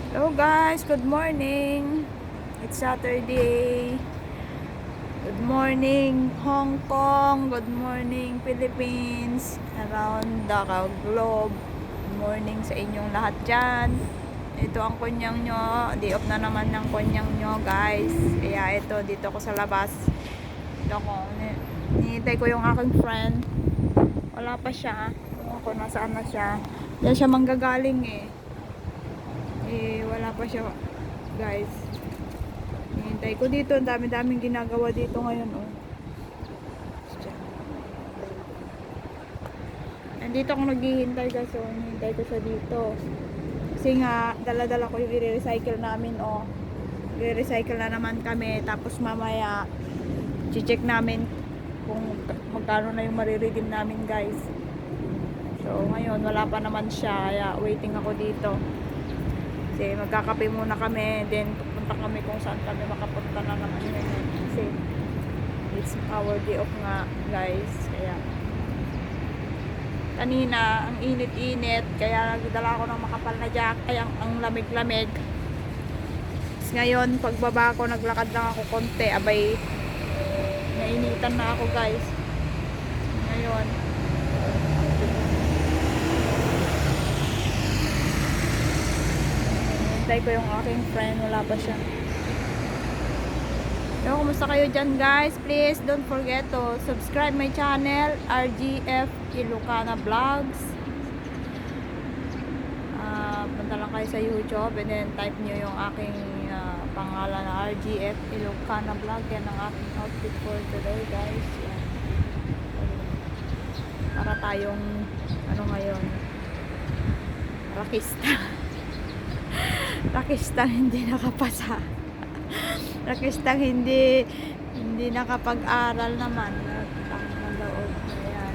Hello guys, good morning. It's Saturday. Good morning Hong Kong, good morning Philippines, around the globe. Good morning sa inyong lahat dyan. Ito ang kunyang nyo, day off na naman ng kunyang nyo guys. Kaya ito, dito ko sa labas. Dito ko, hinihintay ko yung aking friend. Wala pa siya. Ewan ko nasaan na siya. Diyan siya manggagaling wala pa siya guys. Hinihintay ko dito, ang dami-daming ginagawa dito ngayon nandito ako naghihintay guys, hinihintay ko siya dito kasi nga dala-dala ko yung i-recycle namin i-recycle na naman kami, tapos mamaya check namin kung magkano na yung mariredeem namin guys. So ngayon wala pa naman siya, kaya waiting ako dito. Kasi magkakape muna kami, then pupunta kami kung saan kami makapunta na naman ngayon. Kasi it's our day off nga guys. Kaya kanina ang init-init, kaya nagdala ako ng makapal na jacket, ay ang lamig-lamig. Tapos ngayon pagbaba ko, naglakad lang ako konti, abay nainitan na ako guys. Ngayon hintay ko yung aking friend, wala pa siya. Yo, kumusta kayo dyan guys? Please don't forget to subscribe my channel, RGF Ilocana Vlogs. Punta lang kayo sa YouTube and then type nyo yung aking pangalan na RGF Ilocana Vlog. Yan ang aking outfit for today guys. Yan. Para tayong ngayon, rakista. Rakistang hindi nakapasa. Rakistang hindi nakapag-aral naman. Ayan.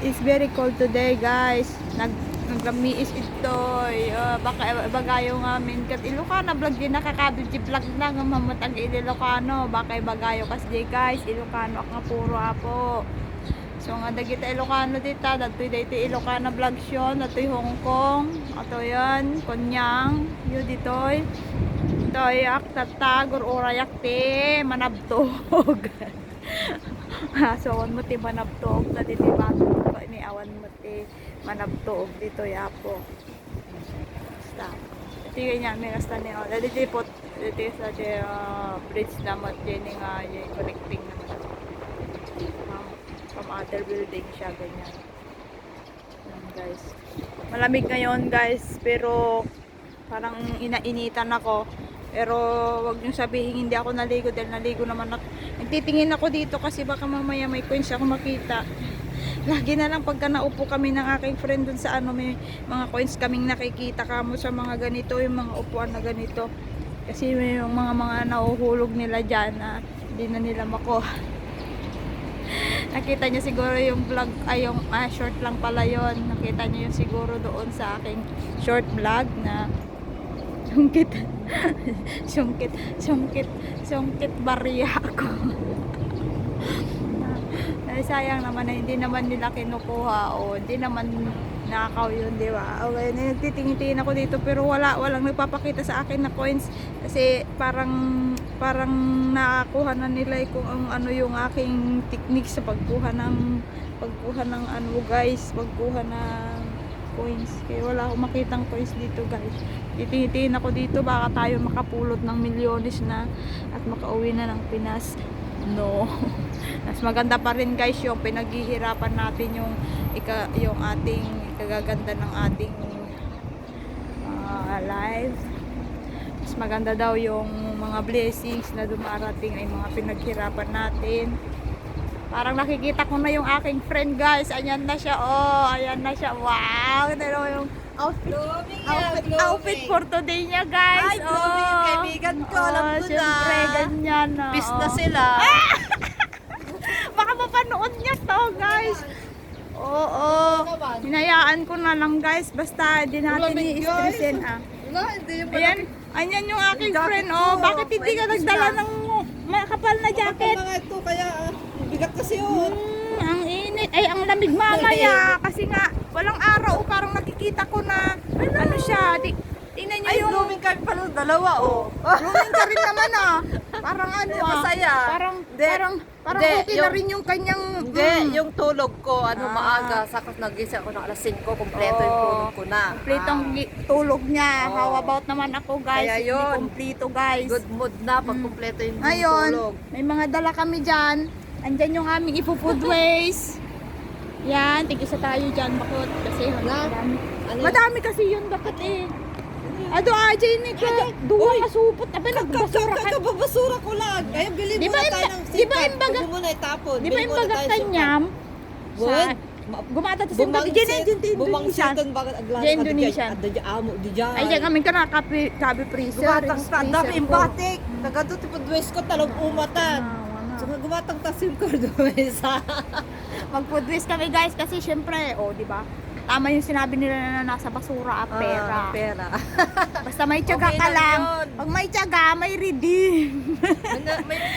It's very cold today guys. Naglamiis ito. Baka bagayo ngamin kat Ilocana vlog din nakakabidji vlog na nga mamatag Ilocano. Baka bagayo kasi guys Ilocano nga puro apo. So nga dagita Ilocano dita, datoy dito Ilocana vlog yon, datoy Hong Kong, ato yan, Konyang, yu ditoy. Toy aktatag or orayak te manabtog. So awan mo ti manabtog na dito bago ni awan mo ti manabtog dito yapo. Stop. Ito ganyan may rasta ni dito pot dito sa bridge na mat din nga yung connecting na from other building siya ganyan. Guys, malamig ngayon guys, pero parang inainitan ako. Pero wag niyo sabihin hindi ako naligo, dahil naligo naman ako. Nagtitingin ako dito kasi baka mamaya may coins ako makita. Lagi na lang pagka naupo kami ng aking friend dun sa may mga coins kaming nakikita kamo sa mga ganito, yung mga upuan na ganito. Kasi may yung mga nahuhulog nila dyan na hindi na nila makuha. Nakita niyo siguro yung vlog, yung short lang pala yon. Nakita niyo yung siguro doon sa aking short vlog na sungkit barya ako. Sayang naman na hindi naman nila kinukuha hindi naman nakaw yun, di ba? Okay, nagtitingin-tingin ako dito pero walang nagpapakita sa akin na coins kasi parang nakakuha na nila kung ano yung aking technique sa pagkuha ng guys, pagkuha ng coins. Kaya wala akong makitang coins dito guys. Titingin ako dito baka tayo makapulot ng milyones na at makauwi na ng Pinas. No. Mas maganda pa rin guys yung pinaghihirapan natin yung ating kagaganda ng ating life. Mas maganda daw yung mga blessings na dumarating ay mga pinaghirapan natin. Parang nakikita ko na yung aking friend guys. Ayan na siya. Ayan na siya. Wow. Ano yung outfit for today niya guys. Ay, kaibigan ko. Alam ko na. Siyempre, ganyan. Peace na sila. Baka mapanood niya to guys. Hinayaan ko na lang guys. Basta di natin i-stressin Ayan yung aking friend. Bakit hindi ka nagdala ng makapal na jacket? Mga ito kaya bigat kasi Ang init. Ay, ang lamig mamaya. Kasi nga, walang araw. Parang nakikita ko na, ano siya, dalawa, oh. Blooming ka rin naman ah. Parang ano ah. Masaya. Parang, Hindi. parang Hindi, okay na yung- rin yung kanyang... Hindi, mm, yung tulog ko, Ah. maaga. Saka nagising ako ng alas 5, kumpleto yung Oo. tulog ko na. Kompletong Ah. tulog niya. Oo. How about naman ako guys? Kaya Hindi yun. kompleto guys. Good mood na pag kumpleto yung Ngayon, tulog. may mga dala kami dyan. Andyan yung aming ipo-food waste. Yan, tigisa tayo dyan. Bakit? Kasi madami. Ano? Madami kasi yun. Bakit eh? Ado, Ajay, ni ka. Duwa kasupot. Abay, nagbasura ka. Kakababasura ko lang. Kaya bili Di muna ba tayo imba- ng di ba sikat. imbaga- Huwag mo na itapon. Di ba Bili yung muna bagat tayo sikat. kanyam? Wood? Gumata sa simba. Diyan na, diyan Indonesian. Bumangsitan bakit aglan Diyan Indonesian. Ada di amo di diyan. Ay, diyan kami ka na kabi freezer. Gumatang sa freezer dami ko. imbatik. Nagado ti pudwes ko talong umatan. Ah, So wala. gumatang ta sim card mo isa. Mag-food waste kami guys kasi syempre, oh, di ba? Tama yung sinabi nila na nasa basura ang pera. Pera. Basta may tiyaga Okay ka lang lang. yun. Pag may tiyaga, may redeem.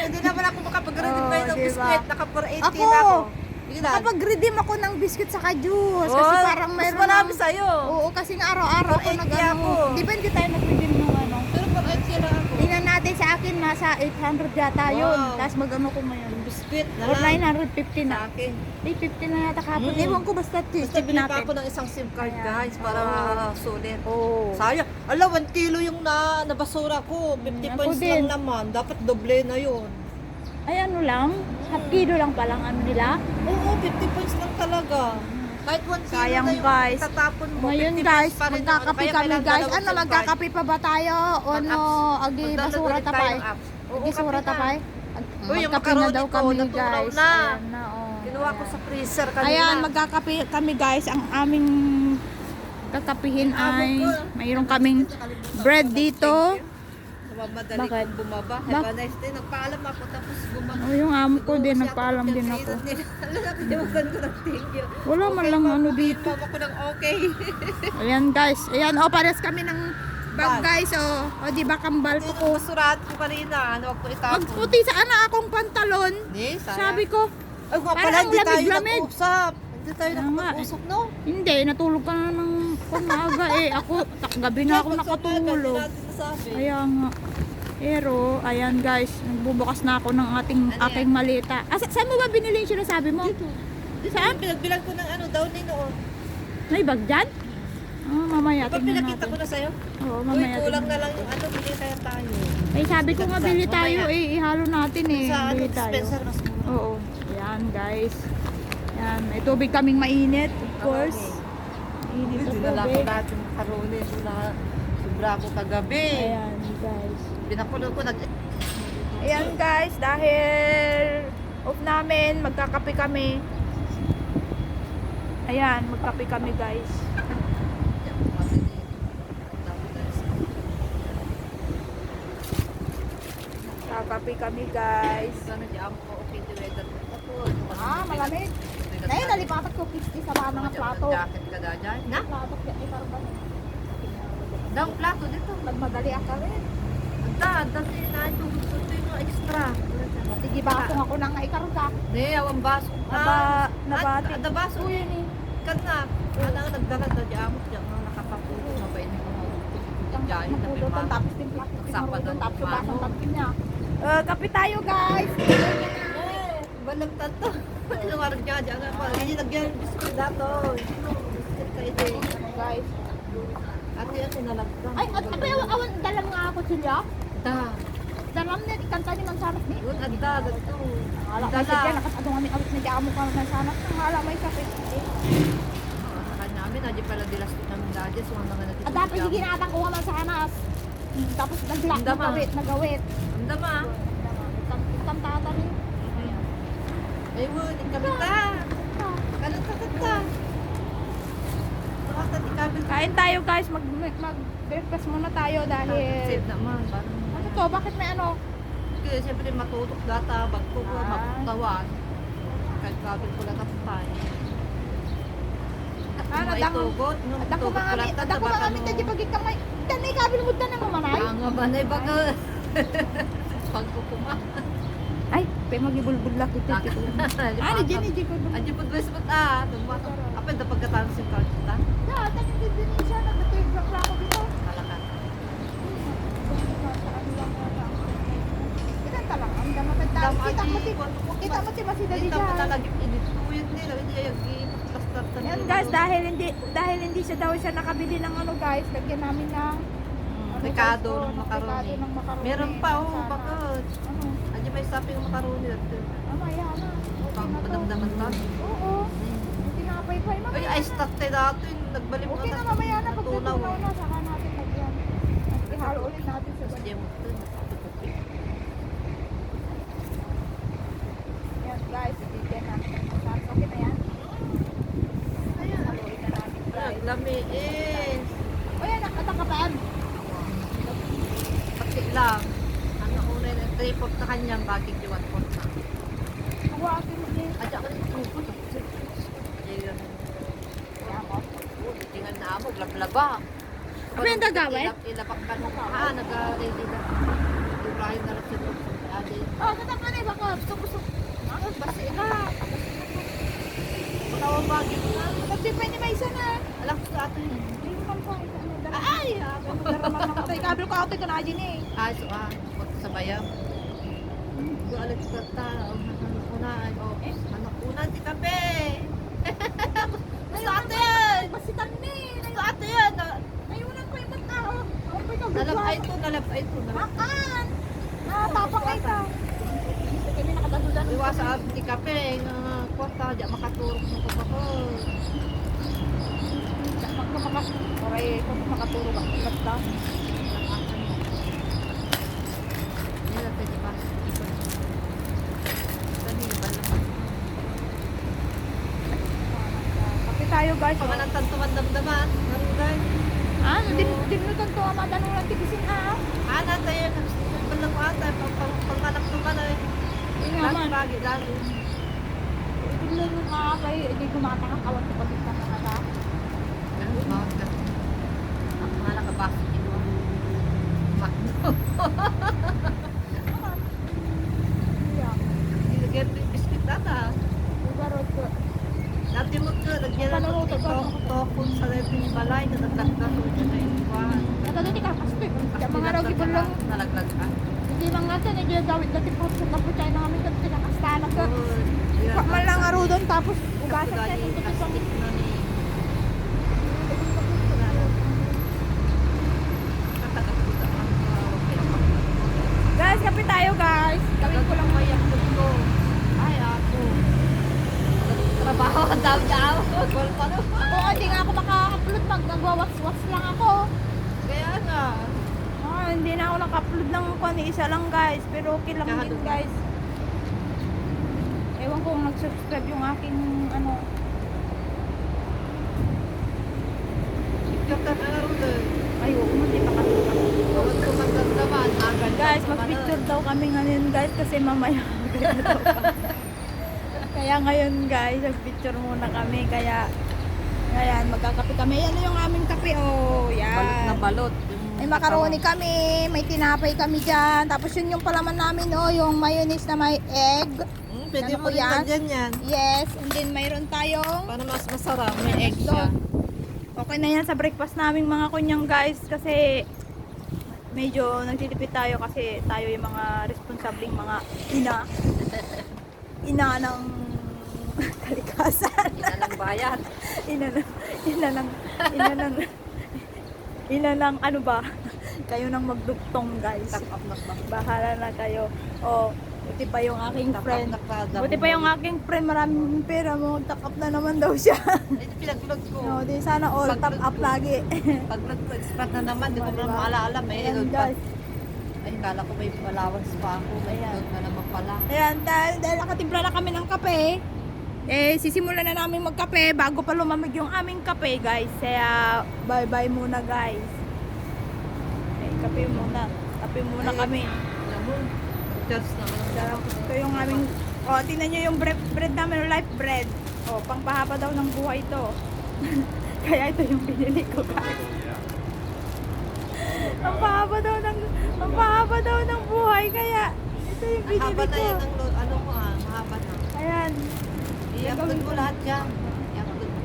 Hindi naman ako makapag-redeem Oo, kayo ng diba? biskwit. Naka-480 Ako, na ako. Bigla. Kapag-redeem ako ng biscuit sa juice kasi parang mas mayroon marami ng- sa'yo. Oo, kasi nga araw-araw ako 480 nag-ano. ako. Di ba hindi tayo nag-redeem ng ano? Pero 480 lang ako. Tingnan natin sa akin, nasa 800 yata yun. Wow. Tapos mag-ano ko ngayon. Biskwit na Or lang. 950 na. Sa akin. 850 na yata kahapon. Mm. Ewan ko basta Basta check bili pa natin. ako ng isang SIM card Ayan. guys para sulit. Oo. Sayang. Ala, 1 kilo yung nabasura ko. 50 ako points din. lang naman. Dapat doble na yun. Ay ano lang, half kilo lang palang ano nila. Oo, 50 points lang talaga. Kahit 1 kilo Sayang, na yung guys. tatapon mo. Ngayon 50 guys, points pa rin naman. magkakape Kaya kami kailangan guys. dalawang Ano, SIM card. magkakape pa ba tayo? O no, agi Magdadala basura ulit tayo tapay. ng apps. Oo, Agi basura kape na. tapay. Uy, yung Magkape na macaroni daw ko, kami natunaw guys. na. Ayan na, oh. Kinuha ko sa freezer kanina. Ayan, magkakape kami guys. Ang aming kakapihin ay mayroon kaming bread dito. Madali Bakit? kong bumaba. Bak- Have a nice day. Nagpaalam ako tapos bumaba. Oh, yung amo ko din, nagpaalam din ako. Nagpaalam ko ng thank you. Wala man lang ano dito. Mama ko ng okay. Ayan guys. Ayan, oh, pares kami ng bag guys. Oh, oh di ba kambal Ito ko. ko surat ko kanina. Ano ako itapon? Magputi sana akong pantalon. Ni, Sabi ko, ay, nga pala, parang hindi tayo lamig-lamig. nag-usap. Hindi tayo Kaya nga, nakapag-usap, no? hindi, natulog ka na ng pamaga eh. Ako, gabi na ako nakatulog. Kaya nga. Pero, ayan guys, nagbubukas na ako ng aking maleta. Ah, saan mo ba binili yung sinasabi mo? Saan? Pinagbilang ko ng ano, daw ni noon. May bag dyan? Ah, mamaya Pag tingnan pinakita ko natin. na sa'yo, Oo, uy, mamaya kulang tingnan. na lang yung ano, bili kaya tayo. Ay, sabi ko nga bili tayo Mamaya. eh. Ihalo natin eh. Sa ano, Bili tayo. dispenser, mas mura. Oo. Ayan guys. Ayan, may tubig kaming mainit, of course. Mainit na Dinala ko tubig. natin yung karone. Sobra ako kagabi. Ayan guys. Pinakulo ko Ayan guys, dahil off namin, magkakape kami. Ayan, magkape kami guys. Magkakape kami guys. Sana di ako okay to weather ko. Ah, malamig. Ngayon, nalipatat ko 50 sa mga plato. Jacket ka da dyan. Na? Plato, kaya parang ba? Daw plato dito. Nagmadali ako rin. Dati na yung gusto yung extra. Tigibasong ako nang ikarga. Ne, awang baso. Nabati. Ada baso. Oo, yun eh. Kan na. Ano ang nagdala da di amo diyan mga nakapapulo mabait ni mga diyan na Napulutan, pima. tapos yung plastic Sakpa tinurutan, ng tapos yung mano. basang pagkin niya. Kape tayo guys. Balang tato. Inuwarag niya diyan ako. Hindi nagyan biskuit dato. Biskuit kayo din. Guys. Ate ate nalagdan. Ay, at awan dalam nga ako sila. Da. Dalam na kanta ni Mansanas ni. Yun adda dito. Ala may sadya nakasadong kami awit na diamo ka Mansanas. Hala may kape. Sa namin adi pala dilas namin dadi so mga nagtitipid. At dapat sige natang ko nga Mansanas. Tapos naglak Ang dama. nagawit. Ang dama. Tantata ni. Ay mo, di kami ta. Kanon ka ta. Baka ti kami. Kain tayo guys, mag-breakfast muna tayo dahil Save naman. Parang ano to, bakit may ano? Kaya siyempre matutok data, bagko ko, Ah. magtawan. Kahit gagawin ko lang kapatay. Ah, Ano nadako- itugot? Nung Dako tugot ko lang mga dako mga kami tadi pagi kamay. Tanay kabil mo na ng manay. Ang abanay baga. Pagkukuma. Ay, pe magibulbul laki titi ko. Ano jeni di ko. Aji po dwes po ta. Apa yung pagkatapos yung card ta? Ya, tanin din din siya nagtitake lang ako dito. Malakan. mo si, kita mo si Masida di Kita mo dyan. talaga inituyot nila. Hindi yung i-plaster Yan guys, dahil hindi siya daw siya nakabili ng ano guys, lagyan namin ng Ricado guys, ng macaroni. Ricado ng macaroni. Meron pa, oh, Sana. bakit? Ano? Andiyan may stuffing ng macaroni. Mamaya na. Okay Pang na to. padamdaman tayo. Oo. Yung tinapay-pay Ay, mamaya ay, na. start tayo dati. Nagbalik Okay na mamaya na. Pag natunaw. natunaw na, saka natin lagyan. At ihalo ulit natin sa Tapos balik. diyan mo ito. Yan guys, ibigyan natin ang masarap. Okay na yan? Haluin na natin guys. Naglamiin. O yan, nakatakapan. Pati lang. Ano una na 3/4 na kanyang bagay di 1/4 na. Nakuha atin din. At ako rin tupot. Ayun. Kaya mo. Tingnan na mo, lablaba. Ano yung gagawin? Ilabak ka nung nag-ready na. Ibrahim na lang sila. Oh, katapan eh, baka gusto. Basi ka. Matawang bagay mo na. Kasi pa ni may isa na. Alam ko sa atin. Hindi mo kang pa. Ay! Daraman ako tayo. Kabel ko ako tayo na dyan eh. Ay, so Huwag sa bayaw. Yung alit ka ta. Anak una. Anak una, di kape. Basta atin! Masitan ni. Basta atin! Ayunan ko yung mata. Nalabay ito. Makan. Natapang na ito. Kami nakadadudan. Iwasa at di kape. Kwarta, di makaturok ng kapako. Oray, kung makaturo ba? Ilat daw. Hindi natin di ba? Kape tayo guys. Pamanantan tumandamdaman. Naroon guys. Ano? Dinutan to ang matanungan tigisin ha. Ana tayo. Balang ata. Panganak naman eh. Yung naman. Lagi. Tignan mo nga kay, hindi kumatakakawan ko pag ka na na. Ganun ba? Ang mga nakabasa ito. Yeah. Ilagyan mo yung biscuit data. Ugarot ko. Dati mo ito, lagyan na Paano ito. ito? Tokon sa leping balay. Nadagdag mo dyan na iwan. Natalo di ka kasto eh. Kaya mga raw gipon lang. Nalaglag ka. Hindi lang natin, hindi yung gawin dati po sa kaputay namin kasi pinakastahan ka. Good. Pak man lang aro doon tapos ugasan siya dito sa Guys, kape tayo guys. Gawin ko lang Ay, ako. Trabaho ang daw-daw. Wala pa na. Ako hindi nga ako maka-upload pag nagwa-wats-wats lang ako. Kaya nga. Hindi na ako naka-upload ng kung isa lang guys. Pero okay lang Tsaka din doon. guys. Ewan ko kung nag-subscribe yung aking ano. Picture ka na rin doon. Ay, oo, hindi pa kasi. Huwag ko magdamdaman. Agad. Guys, mag-picture daw kami ngayon guys kasi mamaya. Kaya ngayon guys, mag-picture muna kami. Kaya, ngayon, magkakape kami. Yan yung aming kape. Oh, yan. Balot na balot. May macaroni kami, may tinapay kami dyan. Tapos yun yung palaman namin, oh, yung mayonnaise na may egg. Pwede Ano mo po rin yan? lagyan yan. Yes, and then mayroon tayong Para mas masarap. May egg siya. okay na yan sa breakfast naming mga kunyang guys kasi medyo nagtitipid tayo kasi tayo yung mga responsableng mga ina ng kalikasan. Ina ng bayan. ina ng ano ba, kayo nang magdugtong guys. Tap up na ba? Bahala na kayo. O, buti pa yung aking friend. Nakadabo. Buti pa yung aking friend, maraming pera mo. Top up na naman daw siya. Ay, pinag-vlog ko. No, di sana all top up lagi. Pag-vlog ko, expert na naman. Di ko Diba? na maalaala. May Ayan doon pa. guys. Ay, kala ko may allowance pa ako. May Ayan. doon na naman pala. Ayan, dahil nakatimpla na kami ng kape, sisimulan na namin magkape bago pa lumamig yung aming kape, guys. Kaya, bye-bye muna, guys. Kape muna. Kape muna Ay. kami. Alam mo, mag-charge naman. Ito yung aming, tingnan nyo yung bread namin, life bread. Pangpahaba daw ng buhay ito. Kaya ito yung binili ko, guys. Ang pahaba daw ng buhay, kaya ito yung binili Mahaba na ko. yan ang ano mo mahaba na. Ayan. I-upload mo lahat yan. I-upload mo.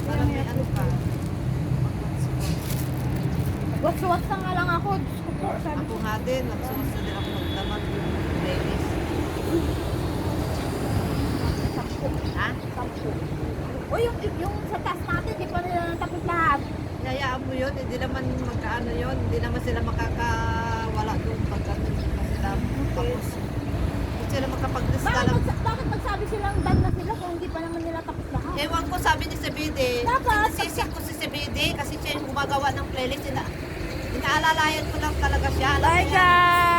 Para may ano ka. What's na nga lang ako. Diyos ko po, sabi Ako nga din, nagsuwas na din ako magdaman. Ha? O yung sa taas natin, di pa nila natapos lahat. Hayaan mo yun, hindi naman magkaano yun, hindi naman sila makakawala doon pag ano, hindi pa sila tapos. Hindi sila makapag-lista lang. Bakit magsabi silang done na sila kung hindi pa naman nila tapos lahat? Ewan ko, sabi ni Sebede, Dapat, sinisisi ko si Sebede kasi siya yung gumagawa ng playlist. Inaalalayan ko lang talaga siya. Alam mo Bye yan. guys!